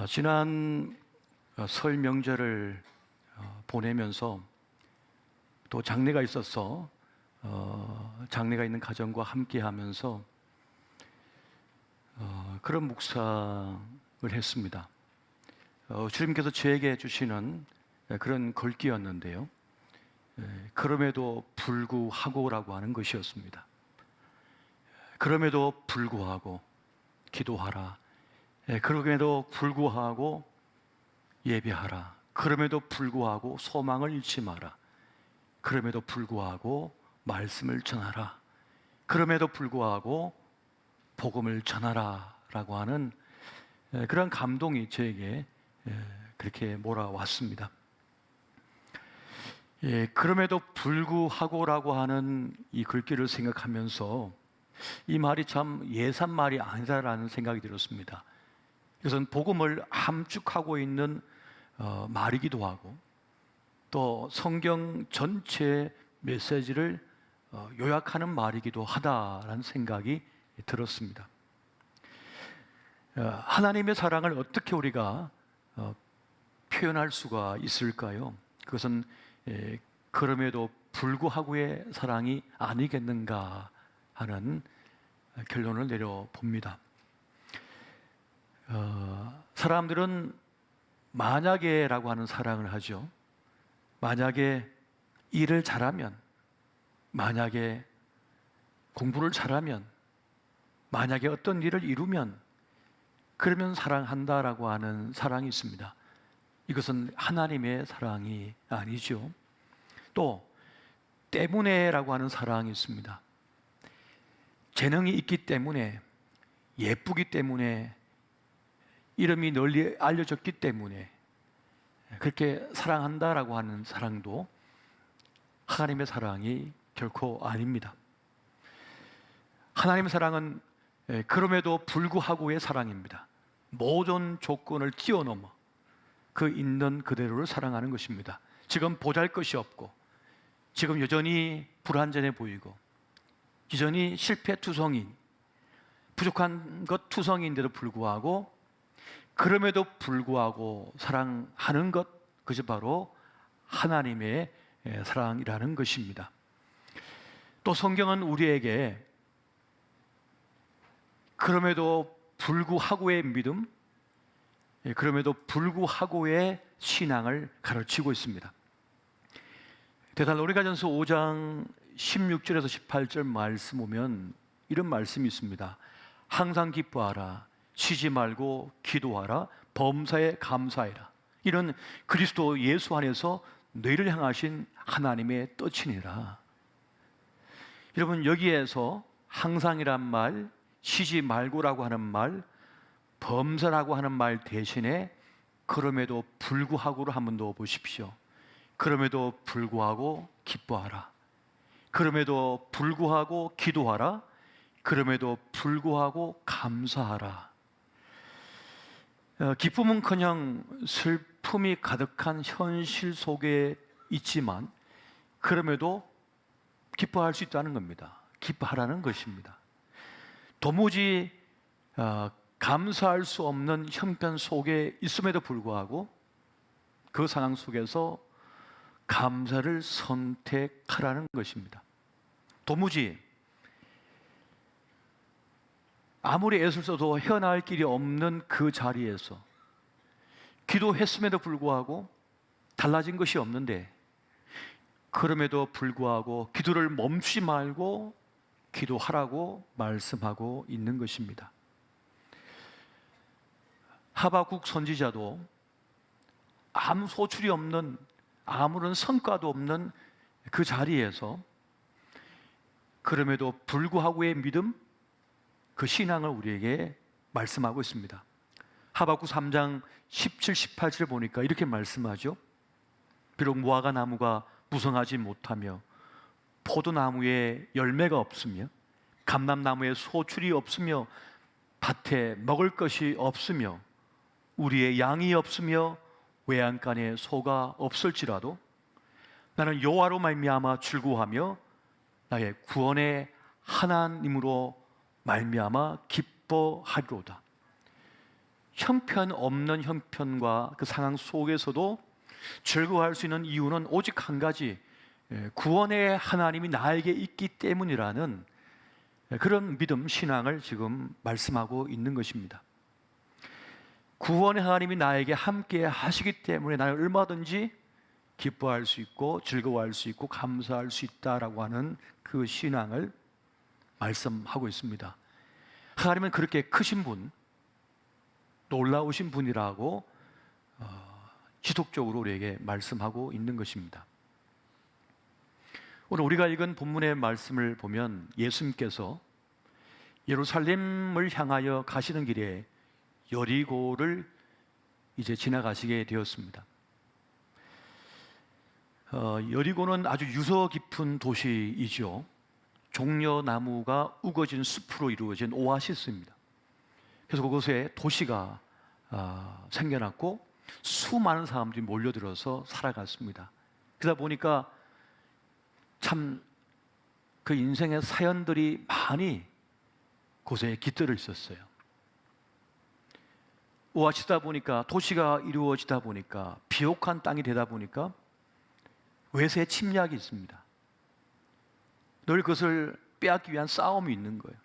지난 설 명절을 보내면서 또 장례가 있어서 장례가 있는 가정과 함께하면서 그런 묵상을 했습니다. 주님께서 저에게 주시는 그런 글귀였는데요. 그럼에도 불구하고라고 하는 것이었습니다. 그럼에도 불구하고 기도하라. 그럼에도 불구하고 예배하라. 그럼에도 불구하고 소망을 잃지 마라. 그럼에도 불구하고 말씀을 전하라. 그럼에도 불구하고 복음을 전하라 라고 하는 그런 감동이 저에게 그렇게 몰아왔습니다. 그럼에도 불구하고라고 하는 이 글귀를 생각하면서 이 말이 참 예산 말이 아니다라는 생각이 들었습니다. 이것은 복음을 함축하고 있는 말이기도 하고 또 성경 전체 메시지를 요약하는 말이기도 하다라는 생각이 들었습니다. 하나님의 사랑을 어떻게 우리가 표현할 수가 있을까요? 그것은 그럼에도 불구하고의 사랑이 아니겠는가 하는 결론을 내려봅니다. 사람들은 만약에라고 하는 사랑을 하죠. 만약에 일을 잘하면, 만약에 공부를 잘하면, 만약에 어떤 일을 이루면 그러면 사랑한다라고 하는 사랑이 있습니다. 이것은 하나님의 사랑이 아니죠. 또 때문에라고 하는 사랑이 있습니다. 재능이 있기 때문에, 예쁘기 때문에, 이름이 널리 알려졌기 때문에 그렇게 사랑한다라고 하는 사랑도 하나님의 사랑이 결코 아닙니다. 하나님의 사랑은 그럼에도 불구하고의 사랑입니다. 모든 조건을 뛰어넘어 그 있는 그대로를 사랑하는 것입니다. 지금 보잘것이 없고, 지금 여전히 불완전해 보이고, 여전히 실패투성인, 부족한 것 투성인데도 불구하고, 그럼에도 불구하고 사랑하는 것, 그것이 바로 하나님의 사랑이라는 것입니다. 또 성경은 우리에게 그럼에도 불구하고의 믿음, 그럼에도 불구하고의 신앙을 가르치고 있습니다. 데살로니가전서 5장 16절에서 18절 말씀 보면 이런 말씀이 있습니다. 항상 기뻐하라. 쉬지 말고 기도하라. 범사에 감사해라. 이런 그리스도 예수 안에서 너희를 향하신 하나님의 뜻이니라. 여러분, 여기에서 항상이란 말, 쉬지 말고라고 하는 말, 범사라고 하는 말 대신에 그럼에도 불구하고를 한번 넣어 보십시오. 그럼에도 불구하고 기뻐하라. 그럼에도 불구하고 기도하라. 그럼에도 불구하고 감사하라. 기쁨은커녕 슬픔이 가득한 현실 속에 있지만 그럼에도 기뻐할 수 있다는 겁니다. 기뻐하라는 것입니다. 도무지 감사할 수 없는 형편 속에 있음에도 불구하고 그 상황 속에서 감사를 선택하라는 것입니다. 도무지 아무리 애를 써도 헤어나올 길이 없는 그 자리에서 기도했음에도 불구하고 달라진 것이 없는데 그럼에도 불구하고 기도를 멈추지 말고 기도하라고 말씀하고 있는 것입니다. 하박국 선지자도 아무 소출이 없는, 아무런 성과도 없는 그 자리에서 그럼에도 불구하고의 믿음, 그 신앙을 우리에게 말씀하고 있습니다. 하박국 3장 17, 18절에 보니까 이렇게 말씀하죠. 비록 무화과 나무가 무성하지 못하며 포도나무에 열매가 없으며 감람나무에 소출이 없으며 밭에 먹을 것이 없으며 우리의 양이 없으며 외양간에 소가 없을지라도 나는 여호와로 말미암아 즐거워하며 나의 구원의 하나님으로 말미암아 기뻐하리로다. 형편없는 형편과 그 상황 속에서도 즐거워할 수 있는 이유는 오직 한 가지, 구원의 하나님이 나에게 있기 때문이라는 그런 믿음, 신앙을 지금 말씀하고 있는 것입니다. 구원의 하나님이 나에게 함께 하시기 때문에 나는 얼마든지 기뻐할 수 있고 즐거워할 수 있고 감사할 수 있다라고 하는 그 신앙을 말씀하고 있습니다. 하나님은 그렇게 크신 분, 놀라우신 분이라고 지속적으로 우리에게 말씀하고 있는 것입니다. 오늘 우리가 읽은 본문의 말씀을 보면 예수님께서 예루살렘을 향하여 가시는 길에 여리고를 이제 지나가시게 되었습니다. 여리고는 아주 유서 깊은 도시이죠. 종려나무가 우거진 숲으로 이루어진 오아시스입니다. 그래서 그곳에 도시가 생겨났고 수많은 사람들이 몰려들어서 살아갔습니다. 그러다 보니까 참 그 인생의 사연들이 많이 곳에 깃들어 있었어요. 오아시스다 보니까, 도시가 이루어지다 보니까, 비옥한 땅이 되다 보니까 외세 침략이 있습니다. 늘 그것을 빼앗기 위한 싸움이 있는 거예요.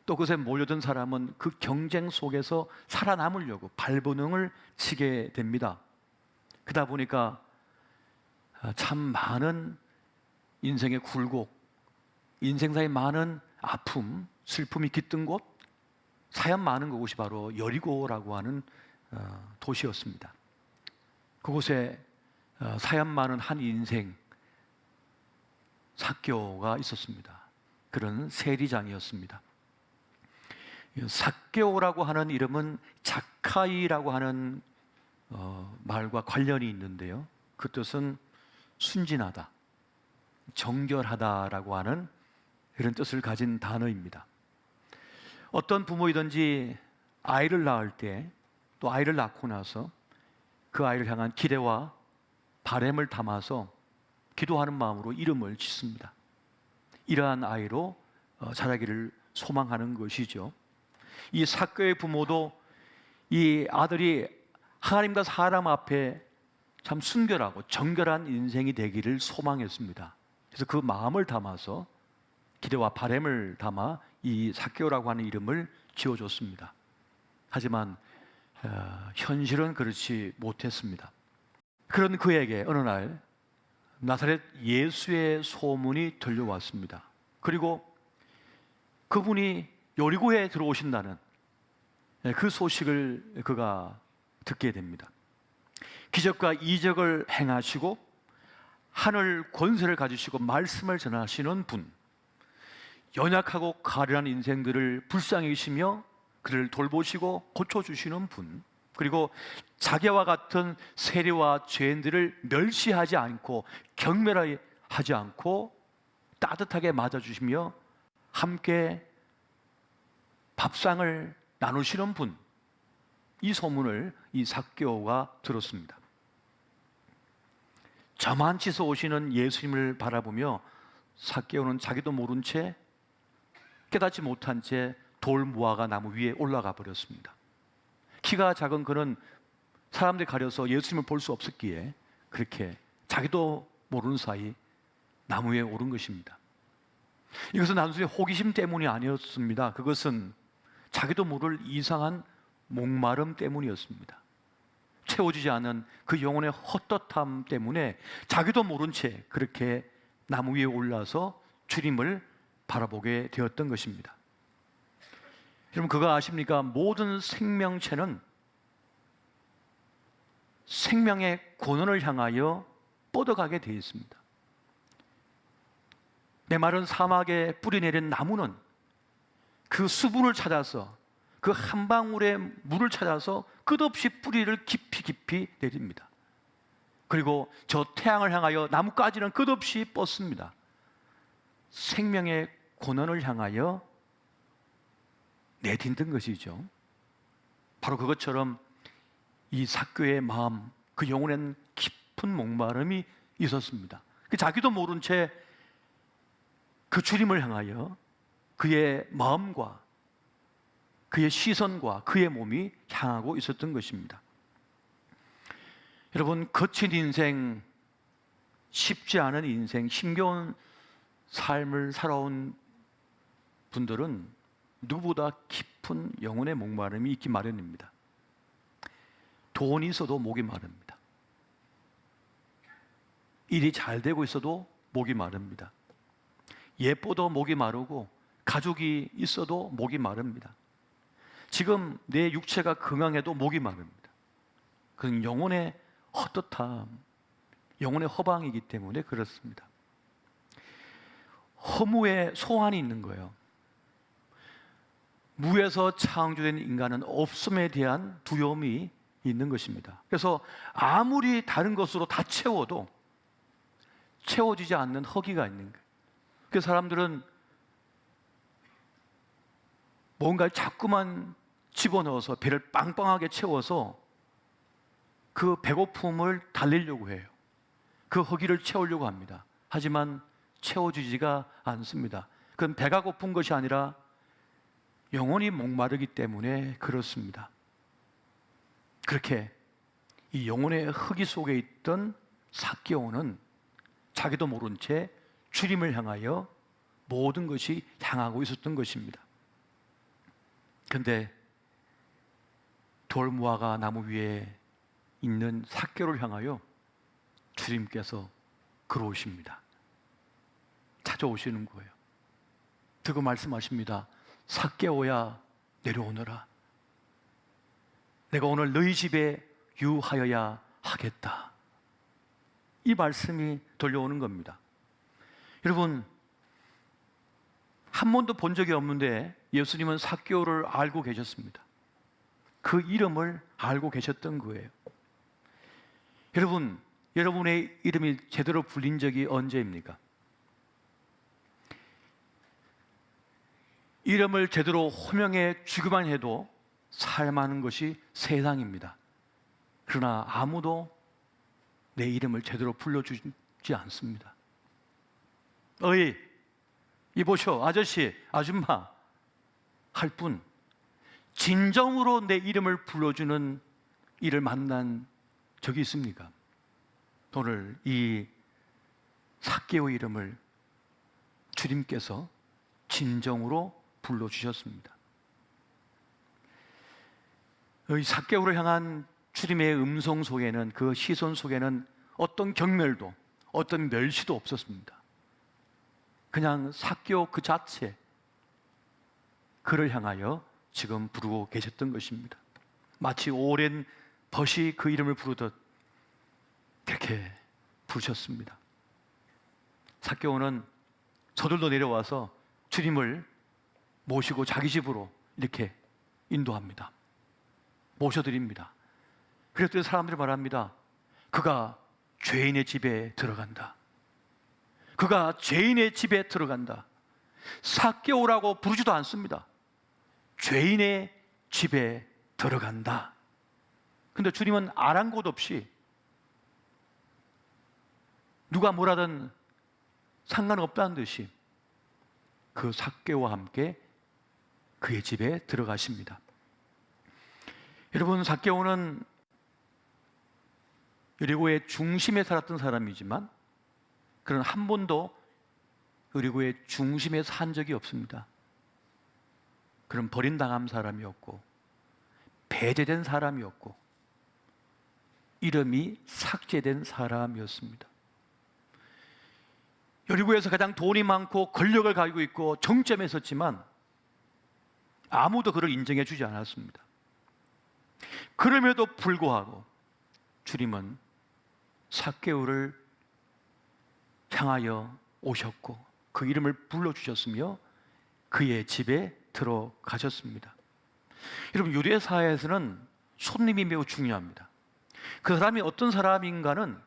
또 그것에 몰려든 사람은 그 경쟁 속에서 살아남으려고 발버둥을 치게 됩니다. 그러다 보니까 참 많은 인생의 굴곡, 인생사의 많은 아픔, 슬픔이 깃든 곳, 사연 많은 그곳이 바로 여리고라고 하는 도시였습니다. 그곳에 사연 많은 한 인생, 삭개오가 있었습니다. 그런 세리장이었습니다. 삭개오라고 하는 이름은 자카이라고 하는 말과 관련이 있는데요. 그 뜻은 순진하다, 정결하다라고 하는 그런 뜻을 가진 단어입니다. 어떤 부모이든지 아이를 낳을 때, 또 아이를 낳고 나서 그 아이를 향한 기대와 바람을 담아서 기도하는 마음으로 이름을 짓습니다. 이러한 아이로 자라기를 소망하는 것이죠. 이 삭개오의 부모도 이 아들이 하나님과 사람 앞에 참 순결하고 정결한 인생이 되기를 소망했습니다. 그래서 그 마음을 담아서 기대와 바람을 담아 이 삭개오라고 하는 이름을 지어줬습니다. 하지만 현실은 그렇지 못했습니다. 그런 그에게 어느 날 나사렛 예수의 소문이 들려왔습니다. 그리고 그분이 여리고에 들어오신다는 그 소식을 그가 듣게 됩니다. 기적과 이적을 행하시고 하늘 권세를 가지시고 말씀을 전하시는 분, 연약하고 가련한 인생들을 불쌍히 여기시며 그를 돌보시고 고쳐주시는 분, 그리고 자기와 같은 세리와 죄인들을 멸시하지 않고 경멸하지 않고 따뜻하게 맞아주시며 함께 밥상을 나누시는 분, 이 소문을 이 삭개오가 들었습니다. 저만치서 오시는 예수님을 바라보며 삭개오는 자기도 모른 채, 깨닫지 못한 채 돌 무화과 나무 위에 올라가 버렸습니다. 키가 작은 그는 사람들이 가려서 예수님을 볼 수 없었기에 그렇게 자기도 모르는 사이 나무 위에 오른 것입니다. 이것은 단순히 호기심 때문이 아니었습니다. 그것은 자기도 모를 이상한 목마름 때문이었습니다. 채워지지 않은 그 영혼의 헛헛함 때문에 자기도 모른 채 그렇게 나무 위에 올라서 주님을 바라보게 되었던 것입니다. 여러분, 그거 아십니까? 모든 생명체는 생명의 근원을 향하여 뻗어가게 되어 있습니다. 메마른 사막에 뿌리 내린 나무는 그 수분을 찾아서, 그 한 방울의 물을 찾아서 끝없이 뿌리를 깊이 내립니다. 그리고 저 태양을 향하여 나뭇가지는 끝없이 뻗습니다. 생명의 근원을 향하여 내딛는 것이죠. 바로 그것처럼 이 삭개오의 마음, 그 영혼엔 깊은 목마름이 있었습니다. 자기도 모른 채 그 주님을 향하여 그의 마음과 그의 시선과 그의 몸이 향하고 있었던 것입니다. 여러분, 거친 인생, 쉽지 않은 인생, 힘겨운 삶을 살아온 분들은 누구보다 깊은 영혼의 목마름이 있기 마련입니다. 돈이 있어도 목이 마릅니다. 일이 잘 되고 있어도 목이 마릅니다. 예뻐도 목이 마르고 가족이 있어도 목이 마릅니다. 지금 내 육체가 건강해도 목이 마릅니다. 그건 영혼의 헛헛함, 영혼의 허방이기 때문에 그렇습니다. 허무의 소환이 있는 거예요. 무에서 창조된 인간은 없음에 대한 두려움이 있는 것입니다. 그래서 아무리 다른 것으로 다 채워도 채워지지 않는 허기가 있는 거예요. 그래서 사람들은 뭔가를 자꾸만 집어넣어서 배를 빵빵하게 채워서 그 배고픔을 달래려고 해요. 그 허기를 채우려고 합니다. 하지만 채워지지가 않습니다. 그건 배가 고픈 것이 아니라 영혼이 목마르기 때문에 그렇습니다. 그렇게 이 영혼의 허기 속에 있던 삭개오는 자기도 모른 채 주님을 향하여 모든 것이 향하고 있었던 것입니다. 그런데 돌무화과 나무 위에 있는 삭개오를 향하여 주님께서 걸어오십니다. 찾아오시는 거예요. 그리고 말씀하십니다. 삭개오야, 내려오너라. 내가 오늘 너희 집에 유하여야 하겠다. 이 말씀이 들려오는 겁니다. 여러분, 한 번도 본 적이 없는데 예수님은 삭개오를 알고 계셨습니다. 그 이름을 알고 계셨던 거예요. 여러분, 여러분의 이름이 제대로 불린 적이 언제입니까? 이름을 제대로 호명해 주기만 해도 살만한 것이 세상입니다. 그러나 아무도 내 이름을 제대로 불러주지 않습니다. 어이, 이보쇼, 아저씨, 아줌마 할 뿐 진정으로 내 이름을 불러주는 이를 만난 적이 있습니까? 오늘 이 삭개오의 이름을 주님께서 진정으로 불러주셨습니다. 이 삭개오를 향한 주님의 음성 속에는, 그 시선 속에는 어떤 경멸도 어떤 멸시도 없었습니다. 그냥 삭개오 그 자체, 그를 향하여 지금 부르고 계셨던 것입니다. 마치 오랜 벗이 그 이름을 부르듯 그렇게 부르셨습니다. 삭개오는 저들도 내려와서 주님을 모시고 자기 집으로 이렇게 인도합니다. 모셔드립니다. 그랬더니 사람들이 말합니다. 그가 죄인의 집에 들어간다. 그가 죄인의 집에 들어간다. 삭개오라고 부르지도 않습니다. 죄인의 집에 들어간다. 근데 주님은 아랑곳 없이 누가 뭐라든 상관없다는 듯이 그 삭개오와 함께 그의 집에 들어가십니다. 여러분, 삭개오는 여리고의 중심에 살았던 사람이지만 그는 한 번도 여리고의 중심에 산 적이 없습니다. 그는 버림당한 사람이었고 배제된 사람이었고 이름이 삭제된 사람이었습니다. 여리고에서 가장 돈이 많고 권력을 가지고 있고 정점에 섰지만 아무도 그를 인정해 주지 않았습니다. 그럼에도 불구하고 주님은 삭개오를 향하여 오셨고 그 이름을 불러주셨으며 그의 집에 들어가셨습니다. 여러분, 유대 사회에서는 손님이 매우 중요합니다. 그 사람이 어떤 사람인가는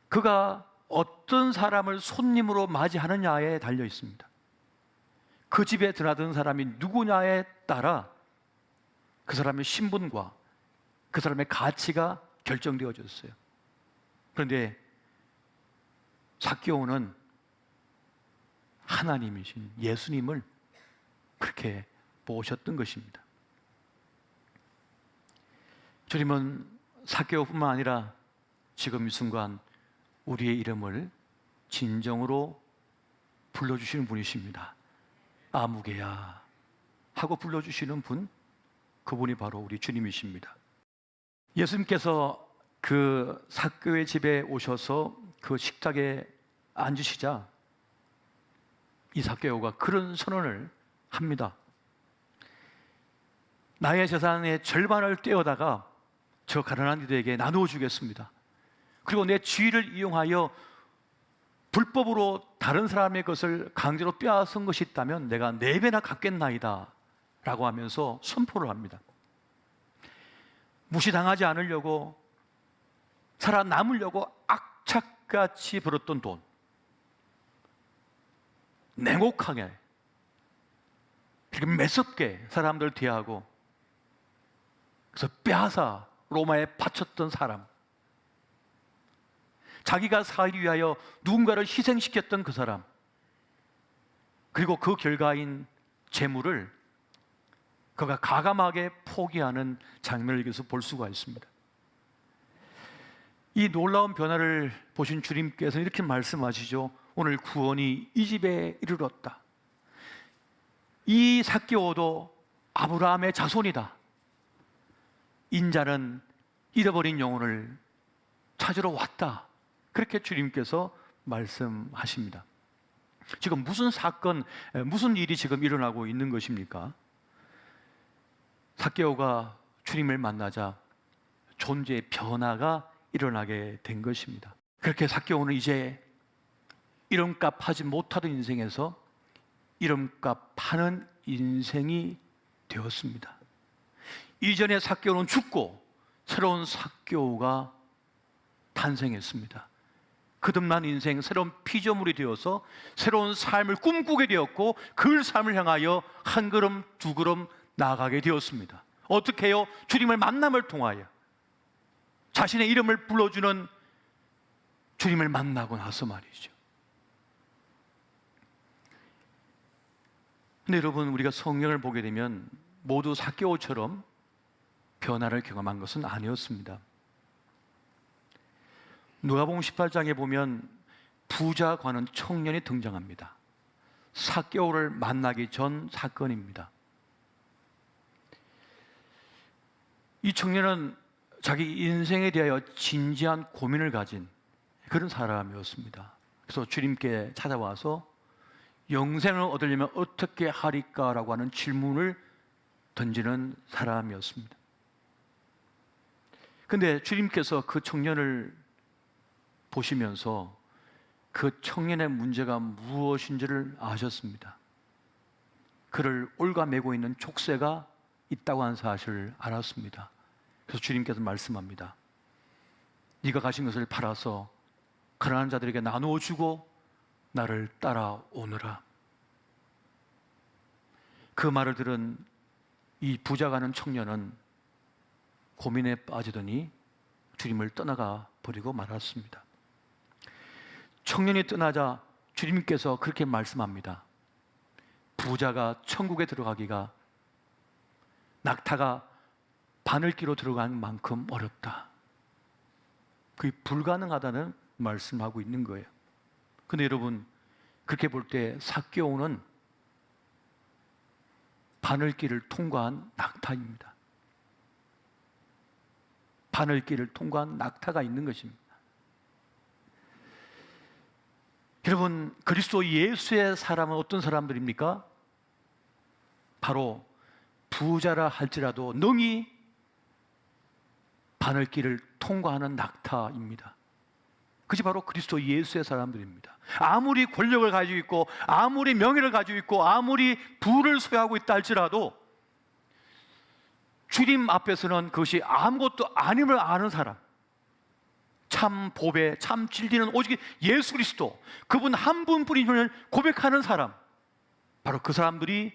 그가 어떤 사람을 손님으로 맞이하느냐에 달려 있습니다. 그 집에 드나드는 사람이 누구냐에 따라 그 사람의 신분과 그 사람의 가치가 결정되어졌어요. 그런데 삭개오는 하나님이신 예수님을 그렇게 보셨던 것입니다. 주님은 삭개오뿐만 아니라 지금 이 순간 우리의 이름을 진정으로 불러주시는 분이십니다. 아무개야 하고 불러주시는 분, 그분이 바로 우리 주님이십니다. 예수님께서 그 삭개오의 집에 오셔서 그 식탁에 앉으시자 이 삭개오가 그런 선언을 합니다. 나의 재산의 절반을 떼어다가 저 가난한 이들에게 나누어 주겠습니다. 그리고 내 지위를 이용하여 불법으로 다른 사람의 것을 강제로 빼앗은 것이 있다면 내가 4배나 갚겠나이다 라고 하면서 선포를 합니다. 무시당하지 않으려고, 살아남으려고 악착같이 벌었던 돈, 냉혹하게, 그렇게 매섭게 사람들 대하고, 그래서 빼앗아 로마에 바쳤던 사람, 자기가 살기 위하여 누군가를 희생시켰던 그 사람, 그리고 그 결과인 재물을 그가 가감하게 포기하는 장면을 여기서 볼 수가 있습니다. 이 놀라운 변화를 보신 주님께서 이렇게 말씀하시죠. 오늘 구원이 이 집에 이르렀다. 이 삭개오도 아브라함의 자손이다. 인자는 잃어버린 영혼을 찾으러 왔다. 그렇게 주님께서 말씀하십니다. 지금 무슨 사건, 무슨 일이 지금 일어나고 있는 것입니까? 삭개오가 주님을 만나자 존재의 변화가 일어나게 된 것입니다. 그렇게 삭개오는 이제 이름값 하지 못하던 인생에서 이름값 하는 인생이 되었습니다. 이전의 삭개오는 죽고 새로운 삭개오가 탄생했습니다. 거듭난 인생, 새로운 피조물이 되어서 새로운 삶을 꿈꾸게 되었고 그 삶을 향하여 한 걸음 두 걸음 나아가게 되었습니다. 어떻게 해요? 주님을 만남을 통하여 자신의 이름을 불러주는 주님을 만나고 나서 말이죠. 근데 여러분, 우리가 성경을 보게 되면 모두 삭개오처럼 변화를 경험한 것은 아니었습니다. 누가복음 18장에 보면 부자 관원 청년이 등장합니다. 삭개오를 만나기 전 사건입니다. 이 청년은 자기 인생에 대하여 진지한 고민을 가진 그런 사람이었습니다. 그래서 주님께 찾아와서 영생을 얻으려면 어떻게 하리까라고 하는 질문을 던지는 사람이었습니다. 근데 주님께서 그 청년을 보시면서 그 청년의 문제가 무엇인지를 아셨습니다. 그를 올가매고 있는 족쇄가 있다고 하는 사실을 알았습니다. 그래서 주님께서 말씀합니다. 네가 가진 것을 팔아서 가난한 자들에게 나누어 주고 나를 따라오너라. 그 말을 들은 이 부자가 는 청년은 고민에 빠지더니 주님을 떠나가 버리고 말았습니다. 청년이 떠나자 주님께서 그렇게 말씀합니다. 부자가 천국에 들어가기가 낙타가 바늘기로 들어가는 만큼 어렵다. 그게 불가능하다는 말씀하고 있는 거예요. 근데 여러분, 그렇게 볼 때 삭개오는 바늘길을 통과한 낙타입니다. 바늘길을 통과한 낙타가 있는 것입니다. 여러분, 그리스도 예수의 사람은 어떤 사람들입니까? 바로 부자라 할지라도 능히 바늘길을 통과하는 낙타입니다. 그것이 바로 그리스도 예수의 사람들입니다. 아무리 권력을 가지고 있고 아무리 명예를 가지고 있고 아무리 부를 소유하고 있다 할지라도 주님 앞에서는 그것이 아무것도 아님을 아는 사람, 참 보배, 참 진리는 오직 예수 그리스도, 그분 한 분뿐임을 고백하는 사람, 바로 그 사람들이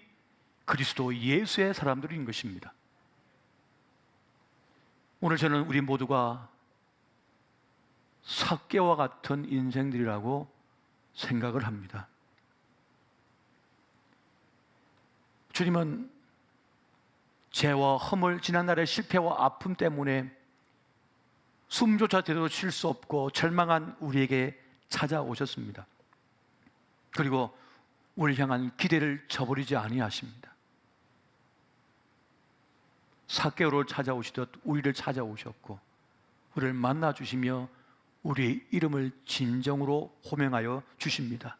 그리스도 예수의 사람들인 것입니다. 오늘 저는 우리 모두가 삭개와 같은 인생들이라고 생각을 합니다. 주님은 죄와 허물, 지난날의 실패와 아픔 때문에 숨조차 제대로 쉴 수 없고 절망한 우리에게 찾아오셨습니다. 그리고 우리를 향한 기대를 저버리지 아니하십니다. 삭개오를 찾아오시듯 우리를 찾아오셨고 우리를 만나주시며 우리의 이름을 진정으로 호명하여 주십니다.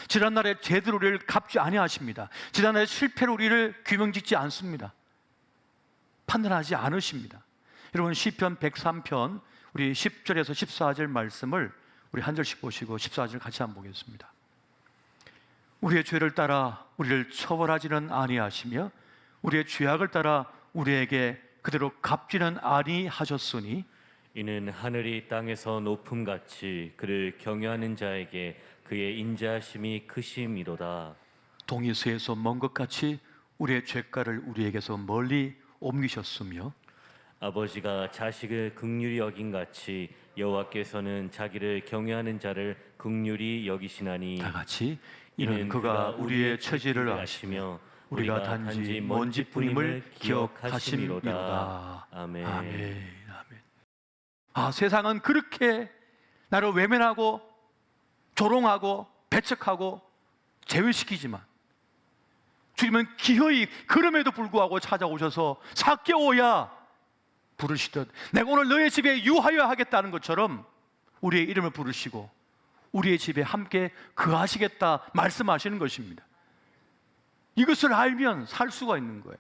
지난날의 죄대로 우리를 갚지 아니하십니다. 지난날의 실패로 우리를 규명짓지 않습니다. 판단하지 않으십니다. 여러분, 시편 103편 우리 10절에서 14절 말씀을 우리 한 절씩 보시고 14절 같이 한번 보겠습니다. 우리의 죄를 따라 우리를 처벌하지는 아니하시며 우리의 죄악을 따라 우리에게 그대로 갚지는 아니하셨으니 이는 하늘이 땅에서 높음같이 그를 경외하는 자에게 그의 인자하심이 크심이로다. 동이 서에서 먼 것 같이 우리의 죄가를 우리에게서 멀리 옮기셨으며 아버지가 자식을 긍휼히 여긴 같이 여호와께서는 자기를 경외하는 자를 긍휼히 여기시나니 다 같이 이는 그가 우리의 처지를 아시며 우리가 단지 먼지뿐임을 기억하심이로다. 아멘. 아멘. 아멘. 세상은 그렇게 나를 외면하고 조롱하고 배척하고 제외시키지만 주님은 기어이 그럼에도 불구하고 찾아오셔서 삭개오야 부르시듯 내가 오늘 너의 집에 유하여 하겠다는 것처럼 우리의 이름을 부르시고 우리의 집에 함께 거하시겠다 말씀하시는 것입니다. 이것을 알면 살 수가 있는 거예요.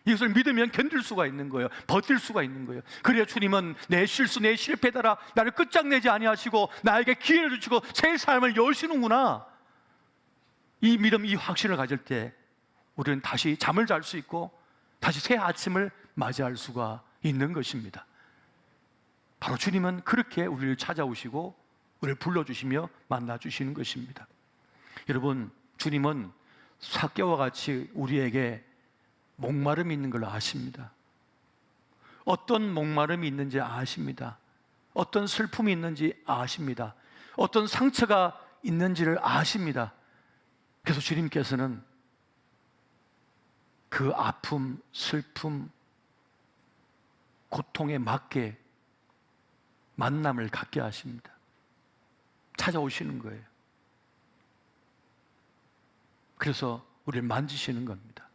이것을 믿으면 견딜 수가 있는 거예요. 버틸 수가 있는 거예요. 그래야 주님은 내 실수, 내 실패더라 나를 끝장내지 아니하시고 나에게 기회를 주시고 새 삶을 여시는구나. 이 믿음, 이 확신을 가질 때 우리는 다시 잠을 잘 수 있고 다시 새 아침을 맞이할 수가 있는 것입니다. 바로 주님은 그렇게 우리를 찾아오시고 우리를 불러주시며 만나주시는 것입니다. 여러분, 주님은 삭개와 같이 우리에게 목마름이 있는 걸 아십니다. 어떤 목마름이 있는지 아십니다. 어떤 슬픔이 있는지 아십니다. 어떤 상처가 있는지를 아십니다. 그래서 주님께서는 그 아픔, 슬픔, 고통에 맞게 만남을 갖게 하십니다. 찾아오시는 거예요. 그래서 우리를 만지시는 겁니다.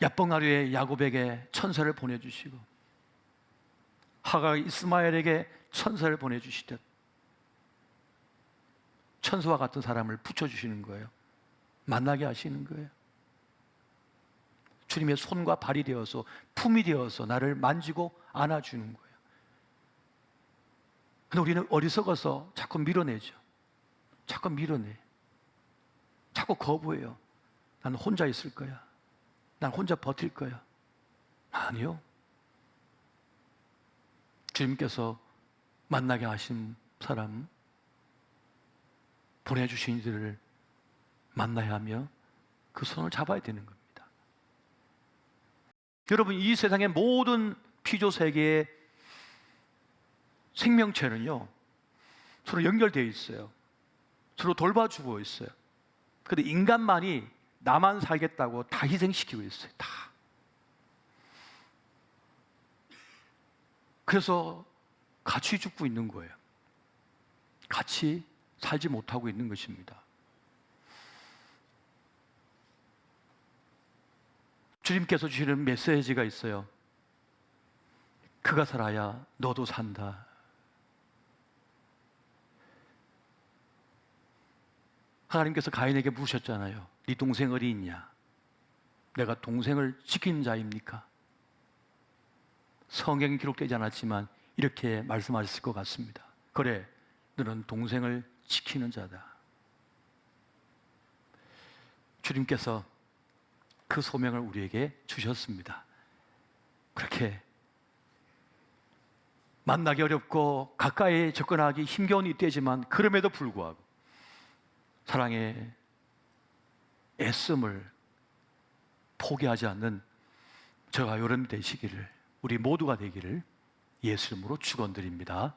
야뽕아류의 야곱에게 천사를 보내주시고 하가 이스마엘에게 천사를 보내주시듯 천사와 같은 사람을 붙여주시는 거예요. 만나게 하시는 거예요. 주님의 손과 발이 되어서 품이 되어서 나를 만지고 안아주는 거예요. 근데 우리는 어리석어서 자꾸 밀어내죠. 자꾸 밀어내. 자꾸 거부해요. 나는 혼자 있을 거야. 난 혼자 버틸 거야. 아니요. 주님께서 만나게 하신 사람, 보내주신 이들을 만나야 하며 그 손을 잡아야 되는 겁니다. 여러분, 이 세상의 모든 피조 세계의 생명체는요 서로 연결되어 있어요. 서로 돌봐주고 있어요. 그런데 인간만이 나만 살겠다고 다 희생시키고 있어요. 다. 그래서 같이 죽고 있는 거예요. 같이 살지 못하고 있는 것입니다. 주님께서 주시는 메시지가 있어요. 그가 살아야 너도 산다. 하나님께서 가인에게 물으셨잖아요. 네 동생 어디 있냐? 내가 동생을 지킨 자입니까? 성경에 기록되지 않았지만 이렇게 말씀하셨을 것 같습니다. 그래, 너는 동생을 지키는 자다. 주님께서 그 소명을 우리에게 주셨습니다. 그렇게 만나기 어렵고 가까이 접근하기 힘겨운 이때지만 그럼에도 불구하고 사랑의 애씀을 포기하지 않는 저와 여러분 되시기를, 우리 모두가 되기를 예수 이름으로 축원드립니다.